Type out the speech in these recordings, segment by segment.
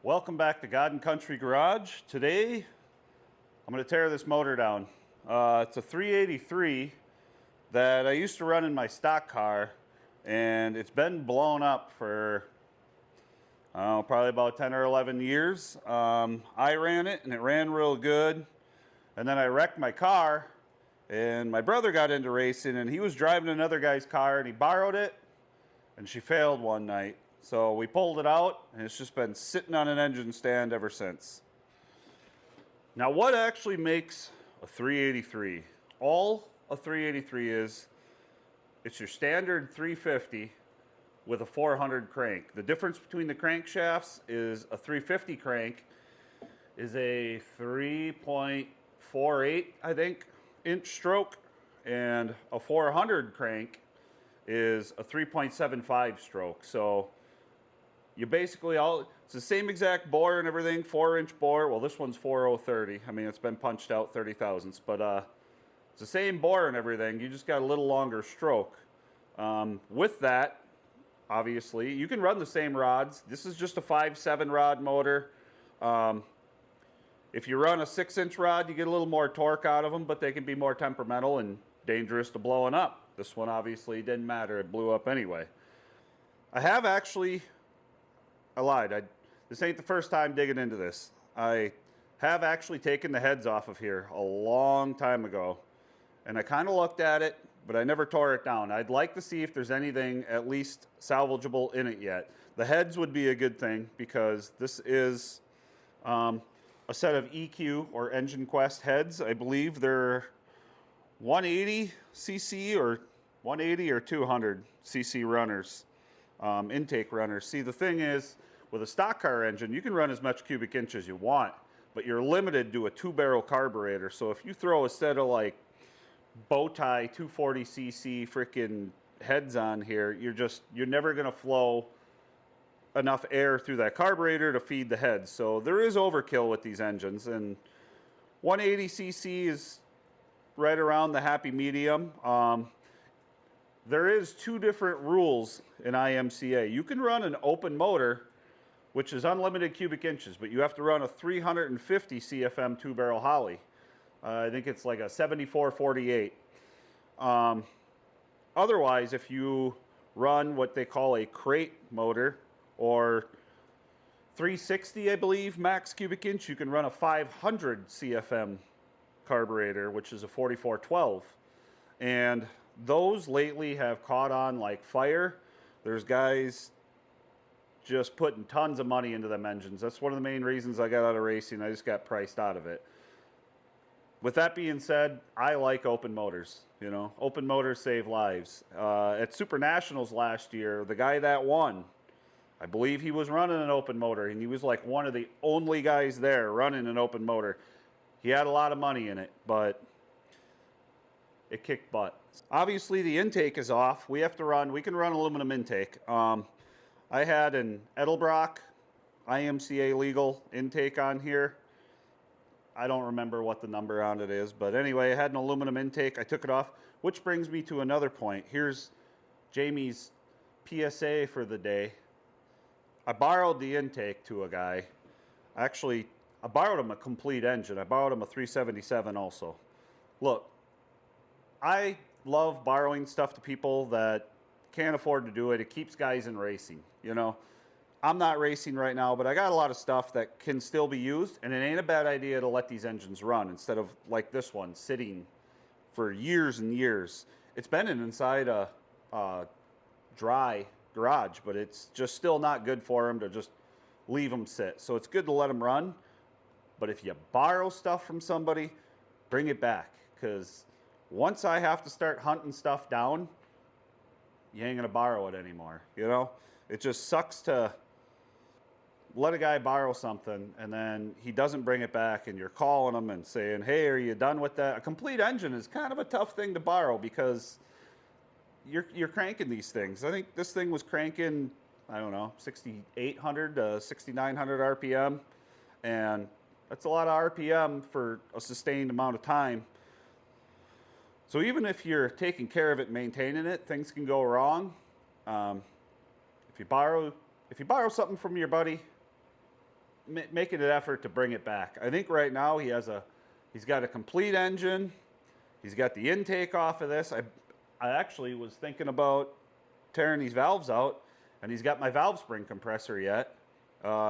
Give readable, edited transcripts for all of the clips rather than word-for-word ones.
Welcome back to God and Country Garage. Today, I'm going to tear this motor down. It's a 383 that I used to run in my stock car, and it's been blown up for probably about 10 or 11 years. I ran it, and it ran real good, and then I wrecked my car, and my brother got into racing, and he was driving another guy's car, and he borrowed it, and she failed one night. So we pulled it out, and it's just been sitting on an engine stand ever since. Now, what actually makes a 383? All a 383 is, it's your standard 350 with a 400 crank. The difference between the crankshafts is a 350 crank is a 3.48, I think, inch stroke, and a 400 crank is a 3.75 stroke. So you basically it's the same exact bore and everything, 4-inch bore. Well, this one's 4030. I mean, it's been punched out 30 thousandths, but it's the same bore and everything. You just got a little longer stroke. With that, obviously, you can run the same rods. This is just a 5.7 rod motor. If you run a 6-inch rod, you get a little more torque out of them, but they can be more temperamental and dangerous to blowing up. This one obviously didn't matter. It blew up anyway. I lied. This ain't the first time digging into this. I have actually taken the heads off of here a long time ago, and I kind of looked at it, but I never tore it down. I'd like to see if there's anything at least salvageable in it yet. The heads would be a good thing, because this is a set of EQ or Engine Quest heads. I believe they're 180 cc or 180 or 200 cc runners, intake runners. See, the thing is, with a stock car engine, you can run as much cubic inch as you want, but you're limited to a 2-barrel carburetor. So if you throw a set of like bow tie 240 cc freaking heads on here, you're never going to flow enough air through that carburetor to feed the heads. So there is overkill with these engines, and 180 cc is right around the happy medium. There is 2 different rules in IMCA. You can run an open motor, which is unlimited cubic inches, but you have to run a 350 CFM 2-barrel Holly. I think it's like a 7448. Otherwise, if you run what they call a crate motor, or 360, I believe, max cubic inch, you can run a 500 CFM carburetor, which is a 4412. And those lately have caught on like fire. There's guys just putting tons of money into them engines. That's one of the main reasons I got out of racing. I just got priced out of it. With that being said, I like open motors. You know, open motors save lives. At Super Nationals last year, the guy that won, I believe he was running an open motor, and he was like one of the only guys there running an open motor. He had a lot of money in it, but it kicked butt. Obviously, the intake is off. We can run aluminum intake. I had an Edelbrock IMCA legal intake on here. I don't remember what the number on it is, but anyway, I had an aluminum intake. I took it off, which brings me to another point. Here's Jamie's PSA for the day. I borrowed the intake to a guy. Actually, I borrowed him a complete engine. I borrowed him a 377 also. Look, I love borrowing stuff to people that can't afford to do it. It keeps guys in racing, you know. I'm not racing right now, but I got a lot of stuff that can still be used, and it ain't a bad idea to let these engines run instead of like this one sitting for years and years. It's been inside a dry garage, but it's just still not good for them to just leave them sit. So it's good to let them run, but if you borrow stuff from somebody, bring it back, because once I have to start hunting stuff down, you ain't gonna borrow it anymore, you know? It just sucks to let a guy borrow something and then he doesn't bring it back, and you're calling him and saying, hey, are you done with that? A complete engine is kind of a tough thing to borrow, because you're cranking these things. I think this thing was cranking, I don't know, 6,800 to 6,900 RPM, and that's a lot of RPM for a sustained amount of time. So even if you're taking care of it and maintaining it, things can go wrong. If you borrow something from your buddy, making an effort to bring it back. I think right now he's got a complete engine. He's got the intake off of this. I actually was thinking about tearing these valves out, and he's got my valve spring compressor yet.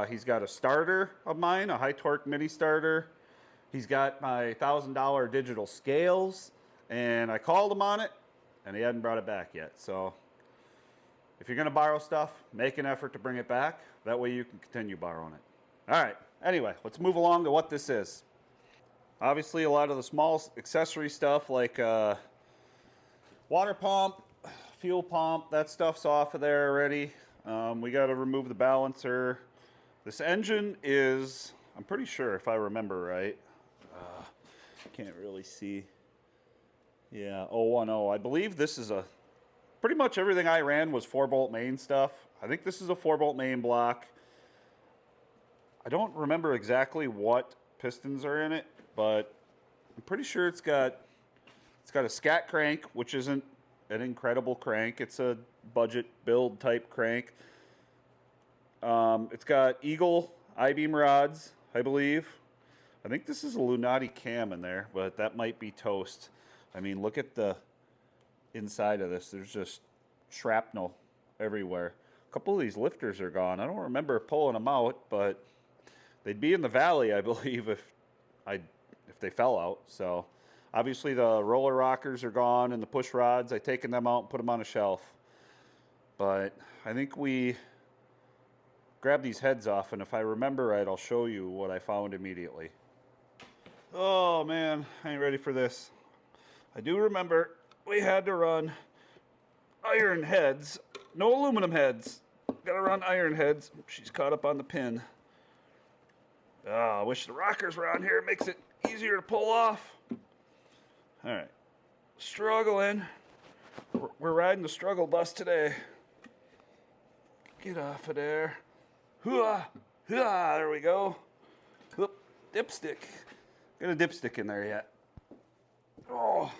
He's got a starter of mine, a high torque mini starter. He's got my $1,000 digital scales, and I called him on it, and he hadn't brought it back yet. So if you're going to borrow stuff, make an effort to bring it back. That way you can continue borrowing it. All right. Anyway, let's move along to what this is. Obviously, a lot of the small accessory stuff like water pump, fuel pump, that stuff's off of there already. We got to remove the balancer. This engine is, I'm pretty sure if I remember right, can't really see. Yeah, 010. I believe this is pretty much everything I ran was 4-bolt main stuff. I think this is a 4-bolt main block. I don't remember exactly what pistons are in it, but I'm pretty sure it's got a scat crank, which isn't an incredible crank. It's a budget build type crank. It's got Eagle I-beam rods, I believe. I think this is a Lunati cam in there, but that might be toast. I mean, look at the inside of this. There's just shrapnel everywhere. A couple of these lifters are gone. I don't remember pulling them out, but they'd be in the valley, I believe, if they fell out. So obviously the roller rockers are gone and the push rods. I've taken them out and put them on a shelf. But I think we grab these heads off, and if I remember right, I'll show you what I found immediately. Oh man, I ain't ready for this. I do remember we had to run iron heads, no aluminum heads. Gotta run iron heads. She's caught up on the pin. I wish the rockers were on here. It makes it easier to pull off. All right, struggling. We're riding the struggle bus today. Get off of there. Hooah, hooah, there we go. Whoop, dipstick. Got a dipstick in there yet. Oh.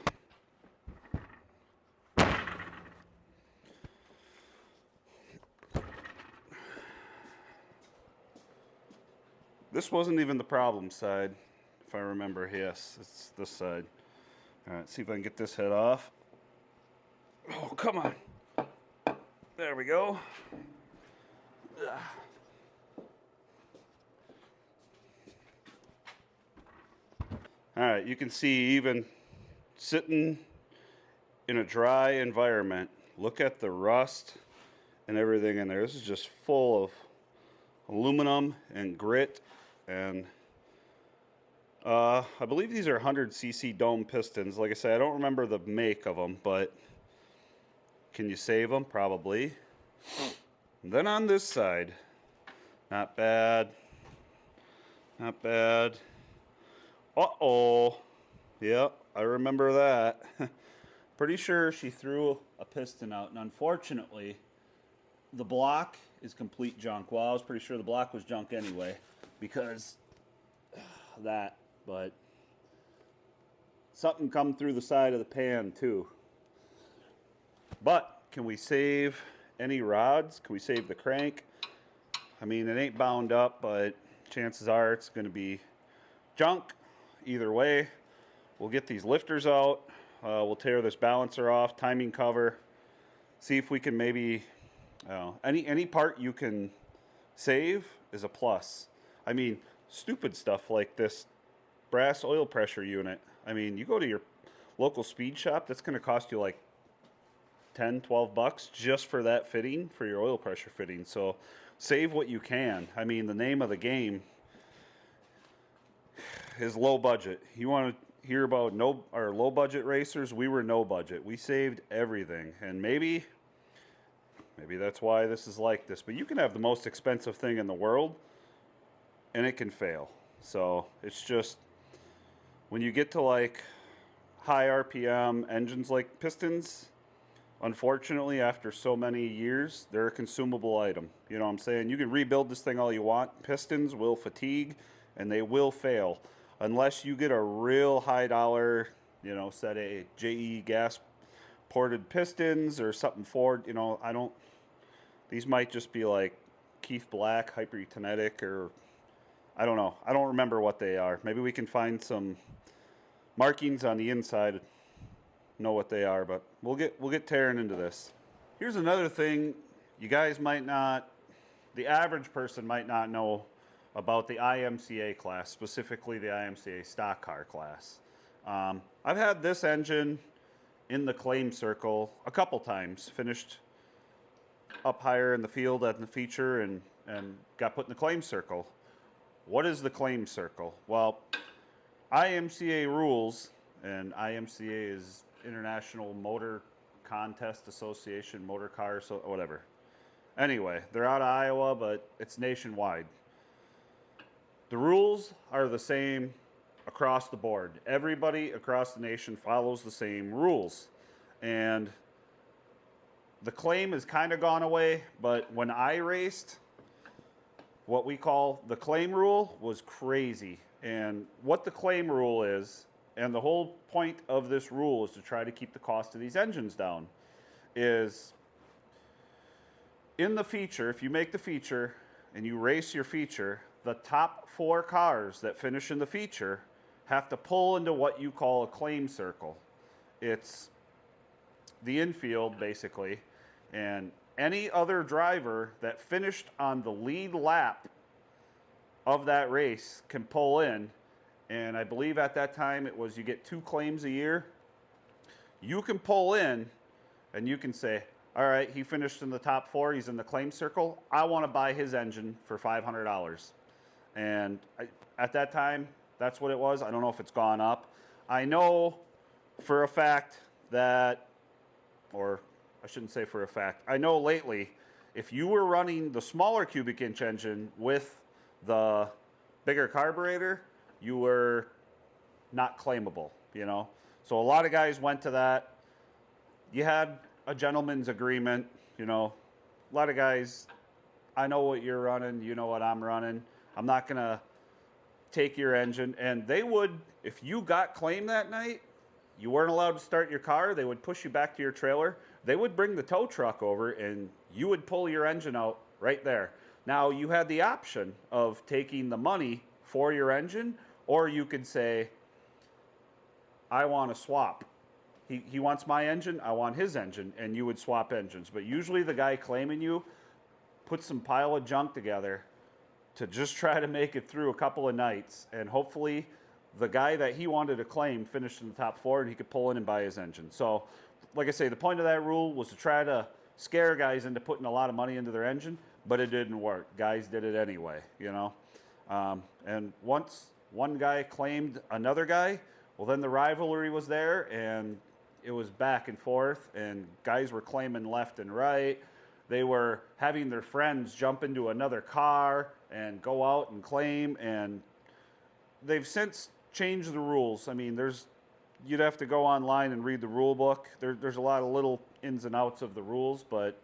This wasn't even the problem side, if I remember. Yes, it's this side. All right, see if I can get this head off. Oh, come on. There we go. All right, you can see even sitting in a dry environment, look at the rust and everything in there. This is just full of aluminum and grit, and I believe these are 100cc dome pistons. Like I said, I don't remember the make of them, but can you save them? Probably. And then on this side, not bad. Not bad. Uh-oh. Yep, I remember that. Pretty sure she threw a piston out, and unfortunately, the block is complete junk. Well, I was pretty sure the block was junk anyway, because that, but something come through the side of the pan too. But can we save any rods? Can we save the crank? I mean, it ain't bound up, but chances are it's going to be junk either way. We'll get these lifters out. We'll tear this balancer off, timing cover, see if we can maybe, any part you can save is a plus. I mean, stupid stuff like this brass oil pressure unit. I mean, you go to your local speed shop, that's going to cost you like 10, 12 bucks just for that fitting, for your oil pressure fitting. So save what you can. I mean, the name of the game is low budget. You want to hear about low budget racers? We were no budget. We saved everything, and maybe that's why this is like this. But you can have the most expensive thing in the world, and it can fail. So it's just when you get to like high RPM engines like pistons, unfortunately, after so many years, they're a consumable item. You know what I'm saying? You can rebuild this thing all you want. Pistons will fatigue, and they will fail. Unless you get a real high dollar, set a JE gas ported pistons or something Ford, these might just be like Keith Black, Hyperkinetic, or I don't know. I don't remember what they are. Maybe we can find some markings on the inside, know what they are, but we'll get tearing into this. Here's another thing you guys might not, the average person might not know about the IMCA class, specifically the IMCA stock car class. I've had this engine in the claim circle a couple times, finished up higher in the field at the feature and got put in the claim circle. What is the claim circle? Well, IMCA rules, and IMCA is International Motor Contest Association, Motor Car, so whatever. Anyway, they're out of Iowa, but it's nationwide. The rules are the same across the board. Everybody across the nation follows the same rules. And the claim has kind of gone away, but when I raced, what we call the claim rule was crazy. And what the claim rule is, and the whole point of this rule is to try to keep the cost of these engines down, is in the feature, if you make the feature and you race your feature, the top 4 cars that finish in the feature have to pull into what you call a claim circle. It's the infield, basically, and any other driver that finished on the lead lap of that race can pull in, and I believe at that time it was you get 2 claims a year. You can pull in and you can say, all right, he finished in the top 4, he's in the claim circle, I want to buy his engine for $500. And at that time, that's what it was. I don't know if it's gone up. I know for a fact that, or I shouldn't say for a fact, I know lately, if you were running the smaller cubic inch engine with the bigger carburetor, you were not claimable, you know. So a lot of guys went to that. You had a gentleman's agreement, you know. A lot of guys, I know what you're running, you know what I'm running. I'm not going to take your engine. And they would, if you got claimed that night, you weren't allowed to start your car, they would push you back to your trailer. They would bring the tow truck over and you would pull your engine out right there. Now, you had the option of taking the money for your engine, or you could say, I want to swap. He wants my engine, I want his engine, and you would swap engines. But usually the guy claiming you put some pile of junk together to just try to make it through a couple of nights, and hopefully the guy that he wanted to claim finished in the top 4 and he could pull in and buy his engine. So, like I say, the point of that rule was to try to scare guys into putting a lot of money into their engine, but it didn't work. Guys did it anyway, you know. And once one guy claimed another guy, well, then the rivalry was there, and it was back and forth, and guys were claiming left and right. They were having their friends jump into another car and go out and claim, and they've since changed the rules. I mean, you'd have to go online and read the rule book. There's a lot of little ins and outs of the rules, but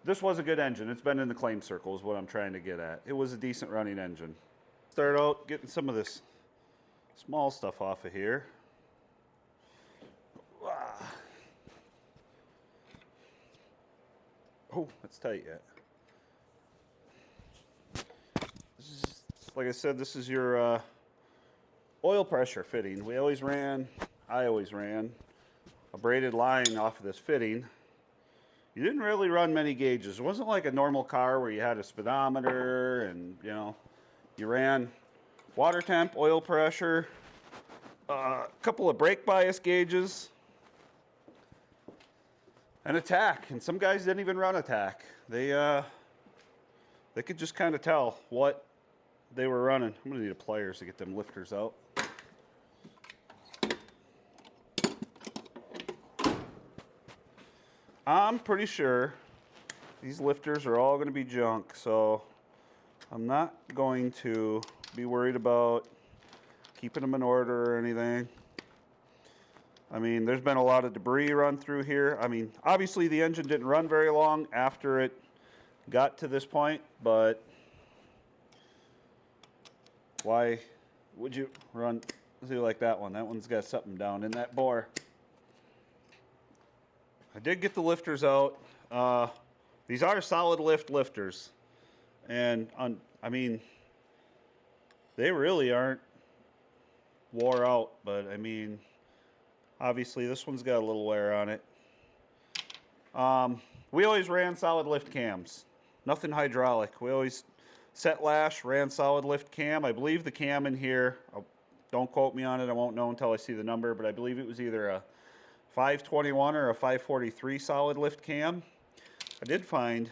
this was a good engine. It's been in the claim circle is what I'm trying to get at. It was a decent running engine. Start out getting some of this small stuff off of here. Oh, that's tight yet. Like I said, this is your oil pressure fitting. I always ran a braided line off of this fitting. You didn't really run many gauges. It wasn't like a normal car where you had a speedometer and, you know, you ran water temp, oil pressure, a couple of brake bias gauges, and attack. And some guys didn't even run attack. They could just kind of tell what they were running. I'm gonna need a pliers to get them lifters out. I'm pretty sure these lifters are all going to be junk, so I'm not going to be worried about keeping them in order or anything. I mean, there's been a lot of debris run through here. I mean, obviously the engine didn't run very long after it got to this point, but why would you run, see, like that one? That one's got something down in that bore. I did get the lifters out. These are solid lift lifters. And, I mean, They really aren't wore out, but I mean, obviously this one's got a little wear on it. We always ran solid lift cams, nothing hydraulic. We always set lash, ran solid lift cam. I believe the cam in here, don't quote me on it, I won't know until I see the number, but I believe it was either a 521 or a 543 solid lift cam. I did find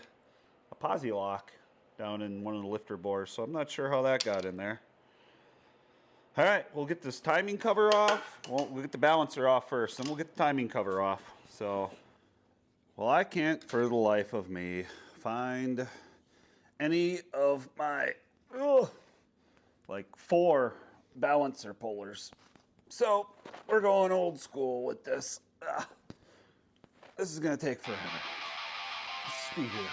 a posi lock down in one of the lifter bores, so I'm not sure how that got in there. All right, we'll get this timing cover off. We'll get the balancer off first, then we'll get the timing cover off. So, well, I can't for the life of me find any of my, like 4 balancer pullers. So, we're going old school with this. This is gonna take forever. Speed it up.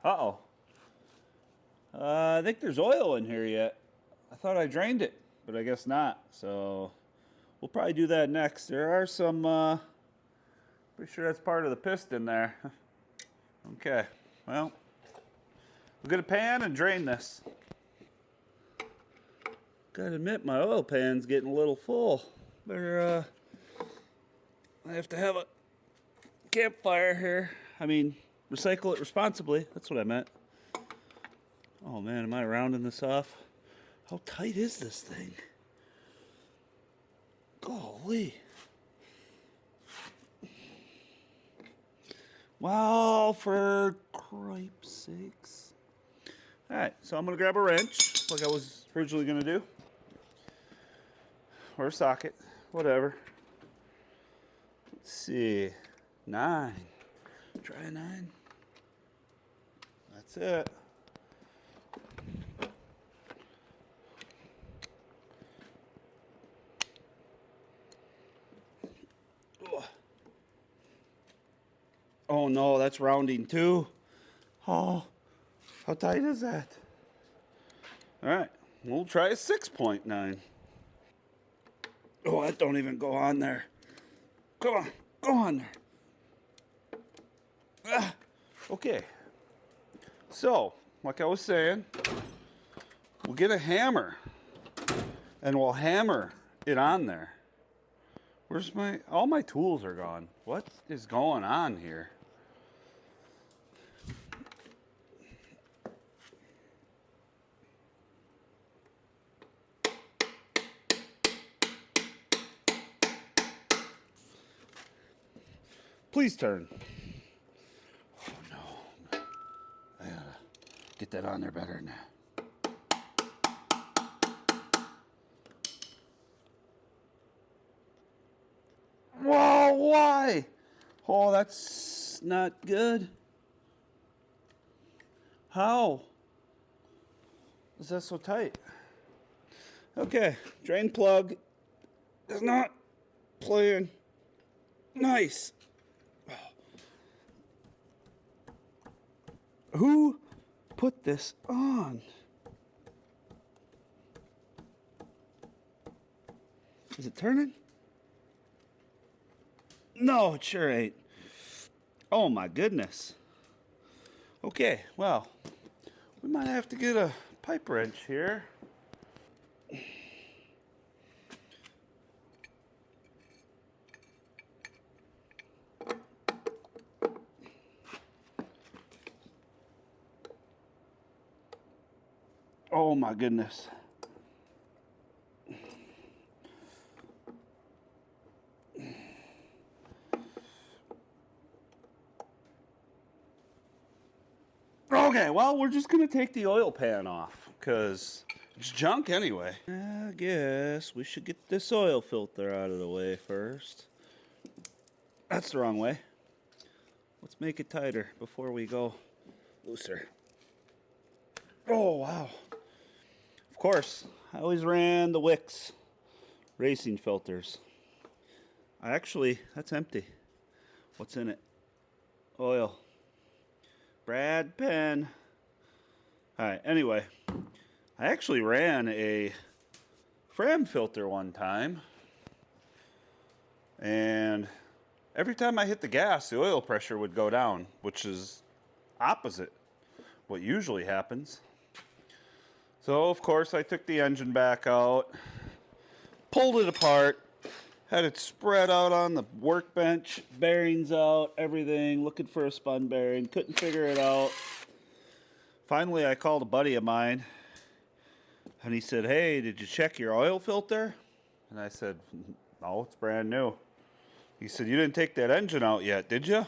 Uh-oh. I think there's oil in here yet. I thought I drained it, but I guess not. So we'll probably do that next. There are some, pretty sure that's part of the piston there. Okay, well, we'll get a pan and drain this. Gotta admit, my oil pan's getting a little full. Better, I have to have a campfire here. I mean, recycle it responsibly. That's what I meant. Oh man, am I rounding this off? How tight is this thing? Golly. Wow, for cripe's sakes. Alright, so I'm going to grab a wrench, like I was originally going to do. Or a socket, whatever. Let's see. 9. Try a 9. That's it. Oh no, that's rounding too. Oh, how tight is that? All right, we'll try a 6.9. Oh, that don't even go on there. Come on, go on there. Ah, okay. So, like I was saying, we'll get a hammer and we'll hammer it on there. Where's all my tools are gone. What is going on here? Please turn. Oh no. I gotta get that on there better now. Whoa, why? Oh, that's not good. How? Is that so tight? Okay, drain plug is not playing nice. Who put this on? Is it turning? No, it sure ain't. Oh my goodness. Okay, well, we might have to get a pipe wrench here. Oh my goodness. Okay, well, we're just going to take the oil pan off because it's junk anyway. I guess we should get this oil filter out of the way first. That's the wrong way. Let's make it tighter before we go looser. Oh, wow. Of course, I always ran the Wicks racing filters. That's empty. What's in it? Oil. Brad pen. All right, anyway, I actually ran a Fram filter one time, and every time I hit the gas, the oil pressure would go down, which is opposite what usually happens. So, of course, I took the engine back out, pulled it apart, had it spread out on the workbench, bearings out, everything, looking for a spun bearing, couldn't figure it out. Finally, I called a buddy of mine, and he said, "Hey, did you check your oil filter?" And I said, "No, it's brand new." He said, "You didn't take that engine out yet, did you?" I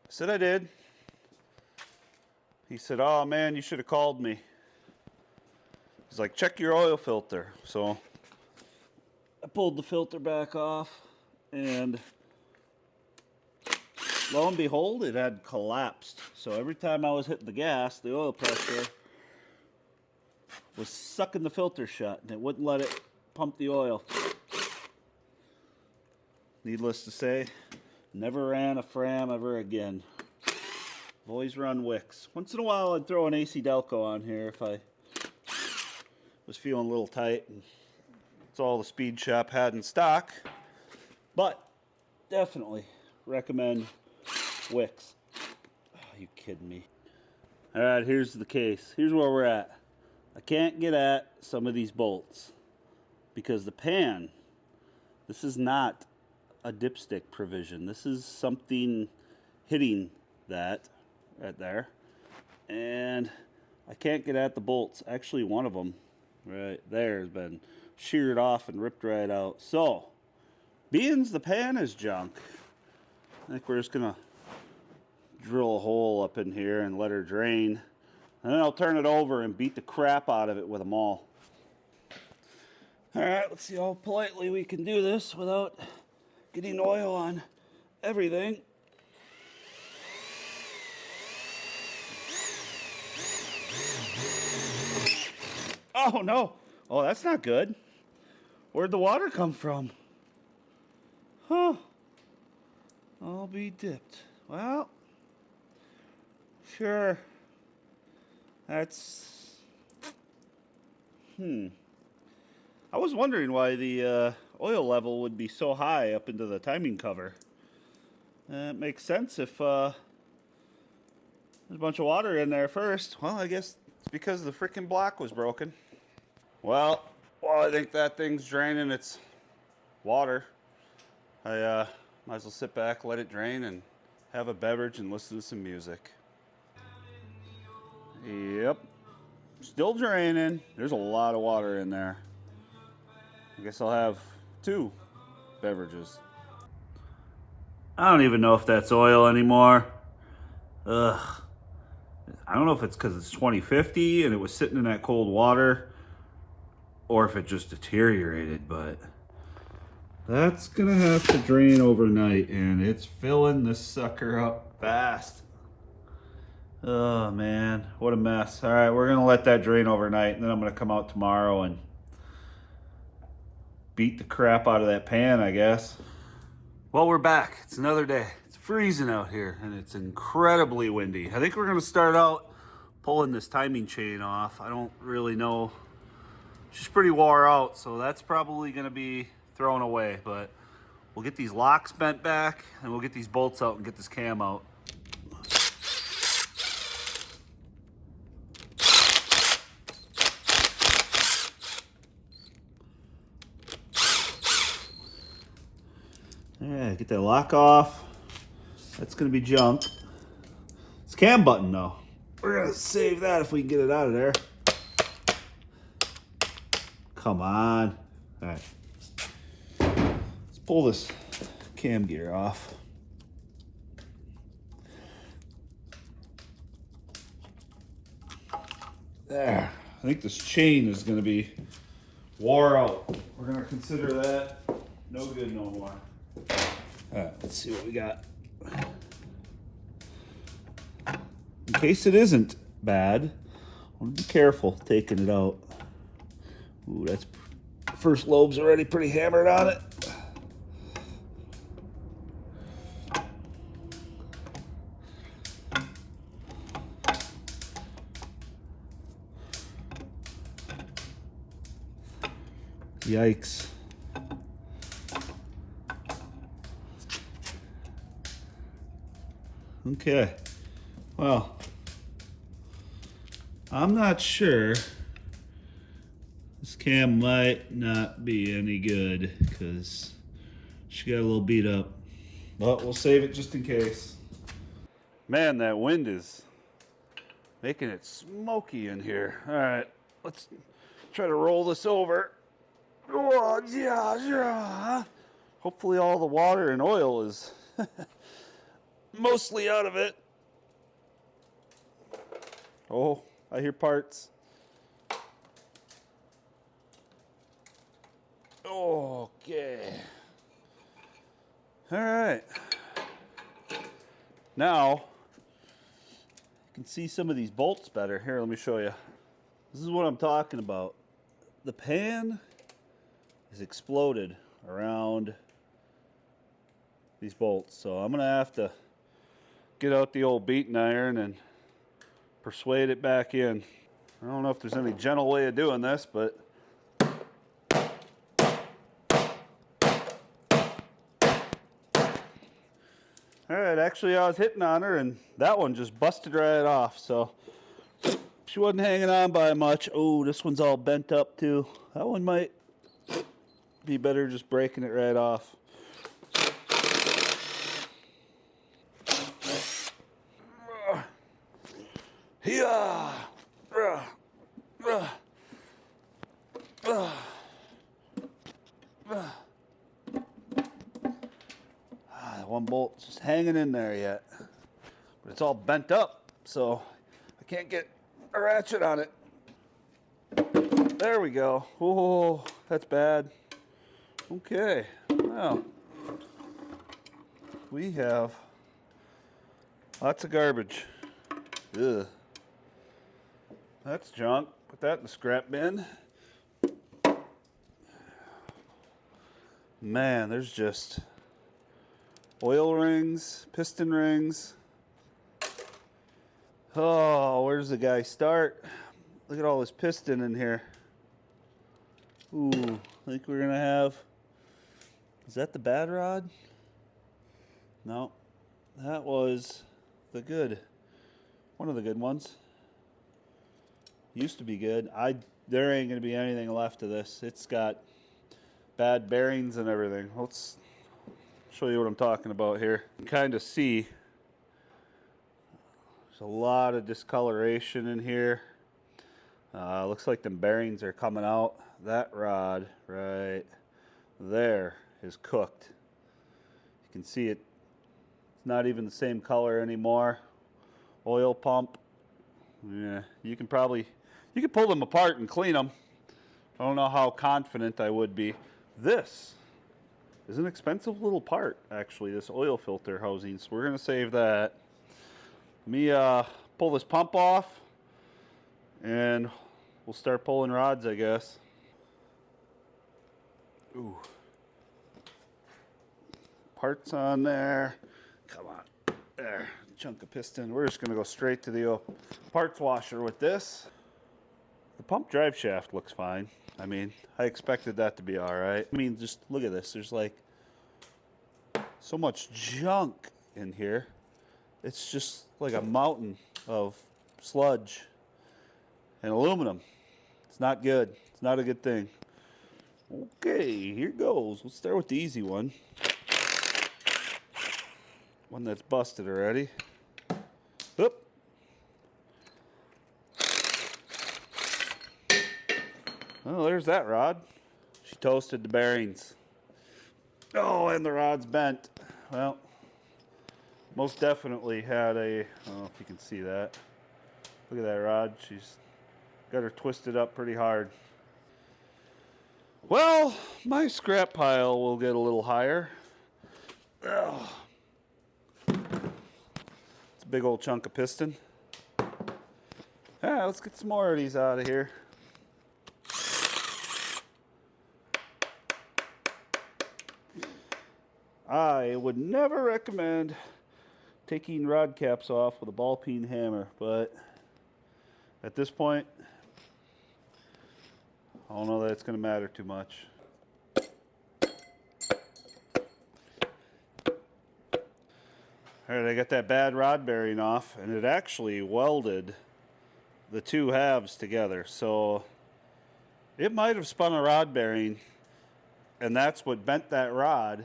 said, "I did." He said, "Oh, man, you should have called me." He's like, "Check your oil filter." So I pulled the filter back off, and lo and behold, it had collapsed. So every time I was hitting the gas, the oil pressure was sucking the filter shut, and it wouldn't let it pump the oil. Needless to say, never ran a Fram ever again. I've always run wicks. Once in a while, I'd throw an AC Delco on here if I was feeling a little tight. And it's all the Speed Shop had in stock. But definitely recommend wicks. Oh, you kidding me? All right, here's the case. Here's where we're at. I can't get at some of these bolts because the pan, this is not a dipstick provision. This is something hitting that right there. And I can't get at the bolts. Actually, one of them right there has been sheared off and ripped right out. So, being the pan is junk, I think we're just gonna drill a hole up in here and let her drain. And then I'll turn it over and beat the crap out of it with a maul. All right, let's see how politely we can do this without getting oil on everything. Oh no, oh that's not good. Where'd the water come from? Huh, I'll be dipped. Well, sure. That's, I was wondering why the oil level would be so high up into the timing cover. It makes sense if there's a bunch of water in there first. Well, I guess it's because the freaking block was broken. Well, I think that thing's draining its water. I might as well sit back, let it drain, and have a beverage and listen to some music. Yep, still draining. There's a lot of water in there. I guess I'll have 2 beverages. I don't even know if that's oil anymore. Ugh. I don't know if it's because it's 2050 and it was sitting in that cold water, or if it just deteriorated, but that's gonna have to drain overnight, and it's filling this sucker up fast. Oh man, what a mess. All right, we're gonna let that drain overnight, and then I'm gonna come out tomorrow and beat the crap out of that pan, I guess. Well, we're back. It's another day. It's freezing out here, and it's incredibly windy. I think we're gonna start out pulling this timing chain off. I don't really know. She's pretty wore out, so that's probably gonna be thrown away, but we'll get these locks bent back, and we'll get these bolts out and get this cam out. Yeah, get that lock off. That's gonna be junk. It's cam button though. We're gonna save that if we can get it out of there. Come on. All right. Let's pull this cam gear off. There. I think this chain is gonna be wore out. We're gonna consider that no good no more. All right, let's see what we got. In case it isn't bad, I want to be careful taking it out. Ooh, that's first lobe's already pretty hammered on it. Yikes. Okay. Well, I'm not sure. This cam might not be any good because she got a little beat up. But we'll save it just in case. Man, that wind is making it smoky in here. All right, let's try to roll this over. Oh, yeah. Hopefully all the water and oil is mostly out of it. Oh, I hear parts. Okay. All right. Now, you can see some of these bolts better. Here, let me show you. This is what I'm talking about. The pan is exploded around these bolts. So I'm going to have to get out the old beating iron and persuade it back in. I don't know if there's any gentle way of doing this, but all right, actually I was hitting on her and that one just busted right off, so she wasn't hanging on by much. Oh, this one's all bent up too. That one might be better just breaking it right off. Yeah. One bolt's just hanging in there yet, but it's all bent up, so I can't get a ratchet on it. There we go. Oh, that's bad. Okay, now we have lots of garbage. Ugh. That's junk. Put that in the scrap bin. Man, there's just oil rings, piston rings. Oh, where's the guy start? Look at all this piston in here. Ooh, I think we're gonna have, is that the bad rod? No, that was the good, one of the good ones. Used to be good. There ain't gonna be anything left of this. It's got bad bearings and everything. Let's show you what I'm talking about here. You can kind of see there's a lot of discoloration in here. Looks like the bearings are coming out. That rod right there is cooked. You can see it. It's not even the same color anymore. Oil pump. Yeah, you can pull them apart and clean them. I don't know how confident I would be. This is an expensive little part, actually, this oil filter housing, so we're going to save that. Let me pull this pump off, and we'll start pulling rods, I guess. Ooh. Parts on there. Come on. There. Chunk of piston. We're just going to go straight to the parts washer with this. The pump drive shaft looks fine. I mean, I expected that to be all right. I mean, just look at this. There's like so much junk in here. It's just like a mountain of sludge and aluminum. It's not good. It's not a good thing. Okay, here goes. Let's start with the easy one. One that's busted already. Oop. Well, there's that rod. She toasted the bearings. Oh, and the rod's bent. Well, most definitely had a, I don't know if you can see that. Look at that rod. She's got her twisted up pretty hard. Well, my scrap pile will get a little higher. Ugh. It's a big old chunk of piston. Alright, let's get some more of these out of here. I would never recommend taking rod caps off with a ball peen hammer, but at this point, I don't know that it's going to matter too much. All right, I got that bad rod bearing off, and it actually welded the two halves together. So it might have spun a rod bearing, and that's what bent that rod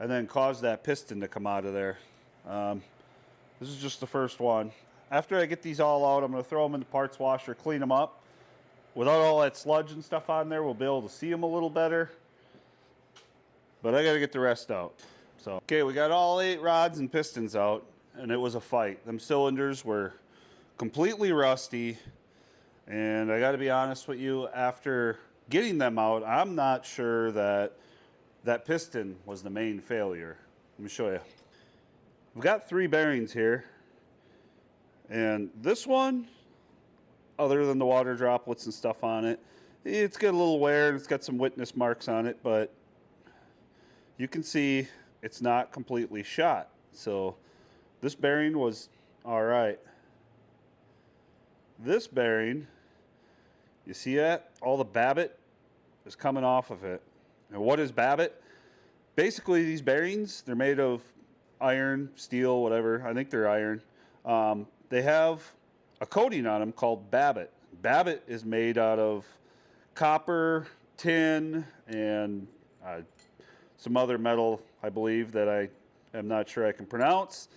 and then caused that piston to come out of there. This is just the first one. After I get these all out, I'm going to throw them in the parts washer, clean them up. Without all that sludge and stuff on there, we'll be able to see them a little better. But I got to get the rest out. So, okay, we got all 8 rods and pistons out, and it was a fight. Them cylinders were completely rusty, and I got to be honest with you, after getting them out, I'm not sure that that piston was the main failure. Let me show you. We've got 3 bearings here, and this one, other than the water droplets and stuff on it, it's got a little wear and it's got some witness marks on it, but you can see it's not completely shot. So this bearing was all right. This bearing, you see that? All the babbitt is coming off of it. And what is babbitt? Basically, these bearings, they're made of iron, steel, whatever. I think they're iron. They have a coating on them called babbitt. Babbitt is made out of copper, tin, and some other metal, I believe, that I am not sure I can pronounce.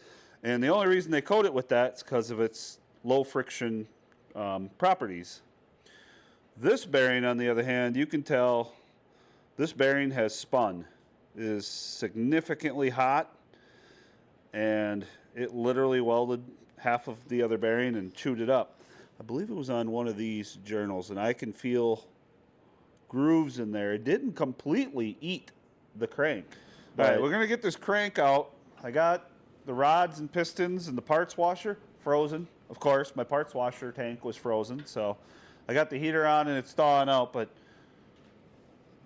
And the only reason they coat it with that is because of its low friction properties. This bearing, on the other hand, you can tell this bearing has spun. It is significantly hot, and it literally welded half of the other bearing and chewed it up. I believe it was on one of these journals, and I can feel grooves in there. It didn't completely eat the crank. All right, we're going to get this crank out. I got the rods and pistons and the parts washer frozen. Of course, my parts washer tank was frozen, so I got the heater on and it's thawing out, but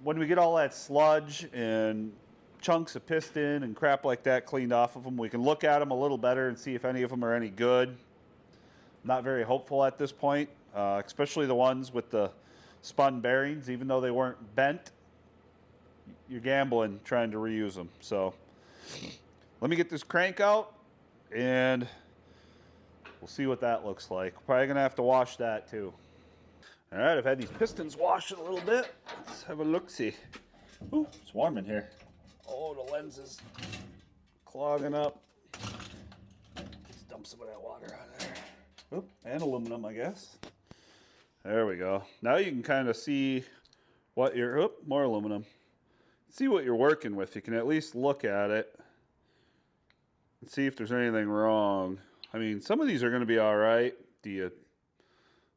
when we get all that sludge and chunks of piston and crap like that cleaned off of them, we can look at them a little better and see if any of them are any good. I'm not very hopeful at this point, especially the ones with the spun bearings. Even though they weren't bent, you're gambling trying to reuse them. So let me get this crank out and we'll see what that looks like. Probably gonna have to wash that too. All right, I've had these pistons washed a little bit. Let's have a look-see. Ooh, it's warm in here. Oh, the lens is clogging up. Let's dump some of that water on there. Oop, and aluminum, I guess. There we go. Now you can kind of see what you're, oop, more aluminum. See what you're working with. You can at least look at it and see if there's anything wrong. I mean, some of these are going to be all right. Do you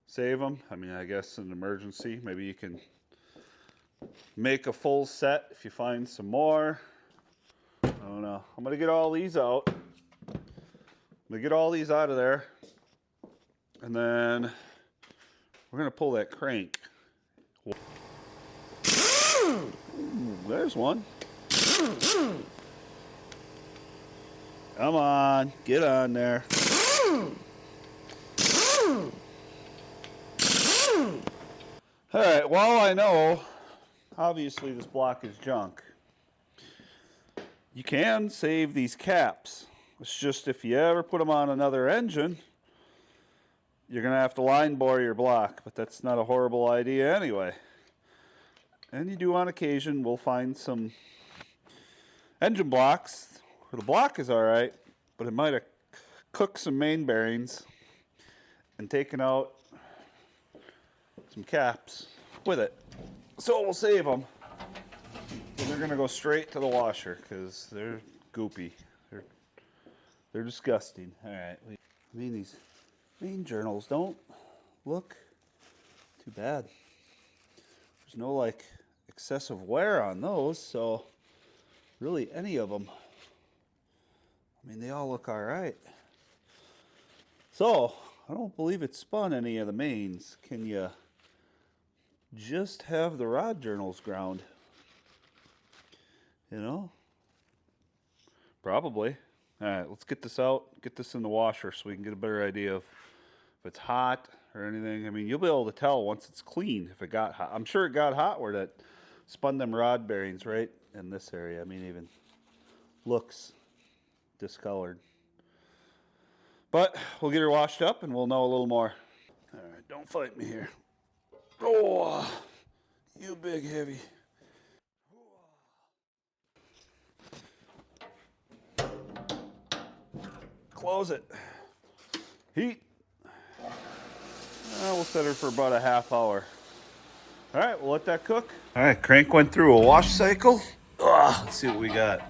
save them? I mean, I guess in an emergency, maybe you can make a full set if you find some more. I don't know. I'm going to get all these out. I'm going to get all these out of there. And then we're going to pull that crank. Ooh, there's one. Come on, get on there. All right, well, I know, obviously this block is junk. You can save these caps. It's just if you ever put them on another engine, you're going to have to line bore your block, but that's not a horrible idea anyway. And you do on occasion, we'll find some engine blocks where the block is all right, but it might have cooked some main bearings and taken out some caps with it. So we'll save them. But they're going to go straight to the washer because they're goopy. They're disgusting. All right. I mean, these main journals don't look too bad. There's no, like, excessive wear on those, so really any of them. I mean, they all look all right. So, I don't believe it spun any of the mains. Can you just have the rod journals ground? You know? Probably. All right, let's get this out, get this in the washer so we can get a better idea of if it's hot or anything. I mean, you'll be able to tell once it's clean if it got hot. I'm sure it got hot where that spun them rod bearings right in this area. I mean, even looks discolored. But we'll get her washed up and we'll know a little more. All right, don't fight me here. Oh, you big heavy. Close it. Heat. We'll set her for about a half hour. All right, we'll let that cook. All right, crank went through a wash cycle. Let's see what we got.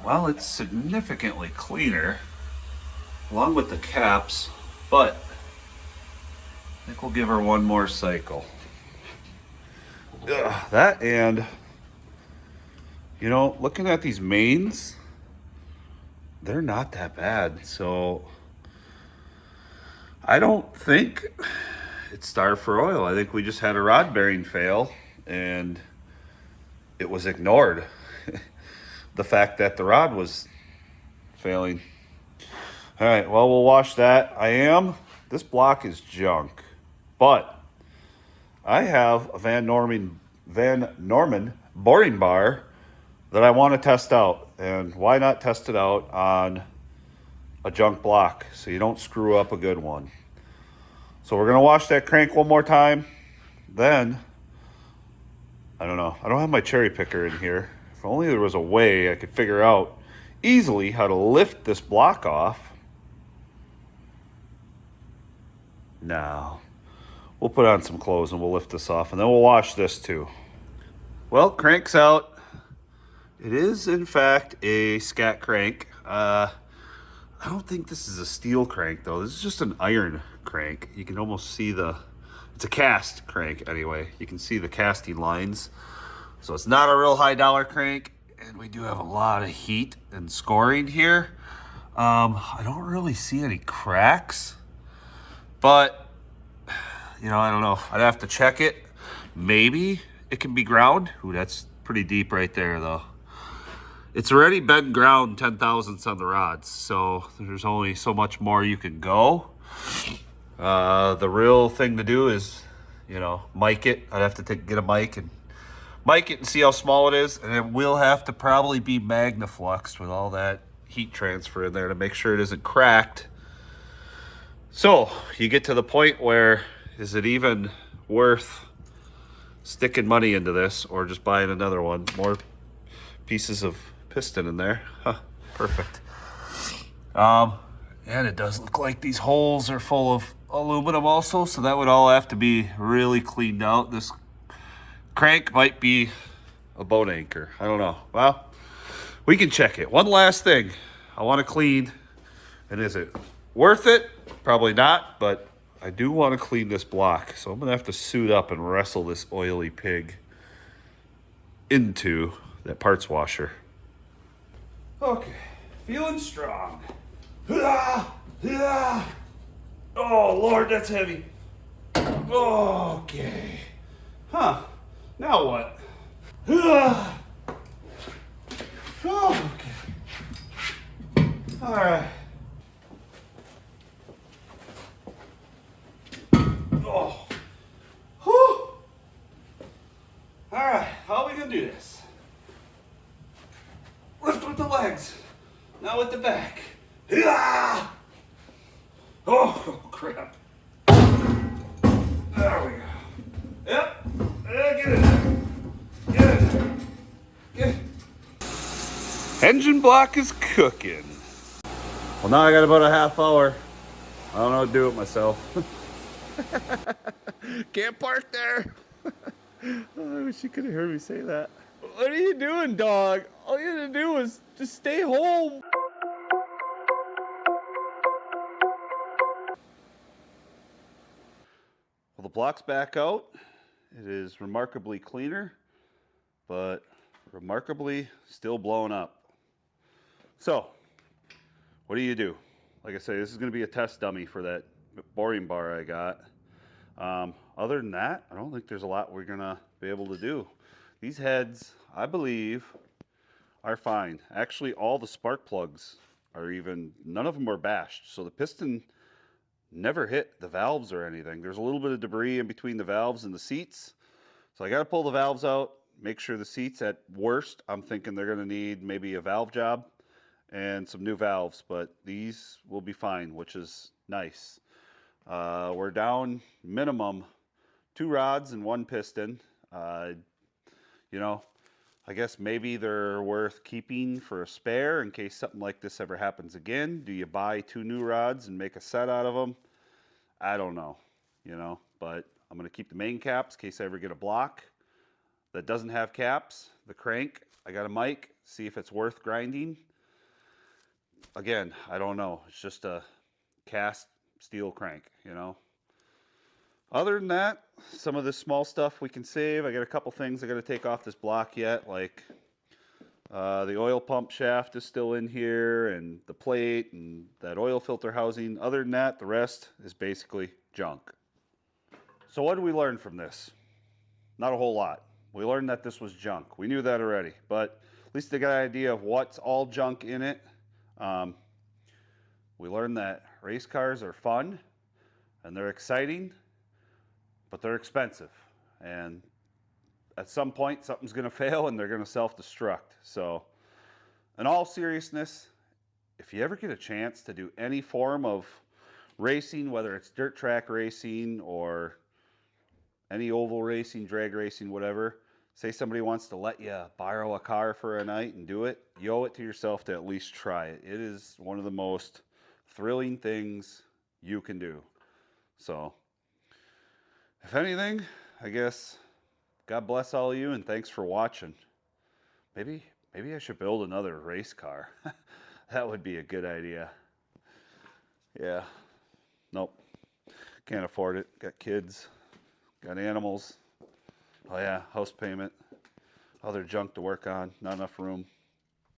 Well, it's significantly cleaner, along with the caps, but I think we'll give her one more cycle. That and, you know, looking at these mains, they're not that bad. So I don't think it's starved for oil. I think we just had a rod bearing fail and it was ignored. The fact that the rod was failing. All right, well, we'll wash that. This block is junk, but I have a Van Norman boring bar that I want to test out. And why not test it out on a junk block so you don't screw up a good one? So we're going to wash that crank one more time. Then, I don't know. I don't have my cherry picker in here. If only there was a way I could figure out easily how to lift this block off. No. We'll put on some clothes and we'll lift this off, and then we'll wash this too. Well, crank's out. It is, in fact, a scat crank. I don't think this is a steel crank, though. This is just an iron crank. You can almost see it's a cast crank anyway. You can see the casting lines. So it's not a real high dollar crank, and we do have a lot of heat and scoring here. I don't really see any cracks, but you know, I don't know. I'd have to check it. Maybe it can be ground. Ooh, that's pretty deep right there, though. It's already been ground 10 thousandths on the rods, so there's only so much more you can go. The real thing to do is, you know, mic it. I'd have to get a mic and mic it and see how small it is, and it will have to probably be magnafluxed with all that heat transfer in there to make sure it isn't cracked. So you get to the point where, is it even worth sticking money into this or just buying another one? More pieces of piston in there. Huh, perfect. And it does look like these holes are full of aluminum also, so that would all have to be really cleaned out. This crank might be a boat anchor. I don't know. Well, we can check it. One last thing I want to clean, and is it worth it? Probably not, but I do want to clean this block, so I'm going to have to suit up and wrestle this oily pig into that parts washer. Okay, feeling strong. Oh, Lord, that's heavy. Okay. Huh, now what? Oh, okay. All right. Oh. Whew. All right, how are we gonna do this? Lift with the legs, now with the back. Oh, crap. There we go. Yep. Get in there. Get in there. Get in. Engine block is cooking. Well, now I got about a half hour. I don't know how to do it myself. Can't park there. Oh, I wish you could have heard me say that. What are you doing, dog? All you had to do was just stay home. Well, the block's back out. It is remarkably cleaner, but remarkably still blown up. So, what do? Like I say, this is going to be a test dummy for that boring bar I got. Other than that, I don't think there's a lot we're going to be able to do. These heads, I believe, are fine. Actually, all the spark plugs are none of them are bashed. So the piston never hit the valves or anything. There's a little bit of debris in between the valves and the seats. So I got to pull the valves out, make sure the seats, at worst, I'm thinking they're going to need maybe a valve job. and some new valves, but these will be fine, which is nice. We're down minimum 2 rods and 1 piston. You know, I guess maybe they're worth keeping for a spare in case something like this ever happens again. Do you buy 2 new rods and make a set out of them? I don't know, but I'm going to keep the main caps in case I ever get a block that doesn't have caps. The crank, I got a mic, see if it's worth grinding. Again, I don't know. It's just a cast steel crank, Other than that, some of the small stuff we can save. I got a couple things I got to take off this block yet, like the oil pump shaft is still in here, and the plate, and that oil filter housing. Other than that, the rest is basically junk. So what did we learn from this? Not a whole lot. We learned that this was junk. We knew that already, but at least they got an idea of what's all junk in it. We learned that race cars are fun, and they're exciting, but they're expensive. And at some point, something's going to fail, and they're going to self-destruct. So, in all seriousness, if you ever get a chance to do any form of racing, whether it's dirt track racing or any oval racing, drag racing, whatever, say somebody wants to let you borrow a car for a night and do it, you owe it to yourself to at least try it. It is one of the most thrilling things you can do. So, if anything, I guess God bless all of you, and thanks for watching. Maybe I should build another race car. That would be a good idea. Yeah. Nope. Can't afford it. Got kids. Got animals. Oh yeah, house payment. Other junk to work on. Not enough room.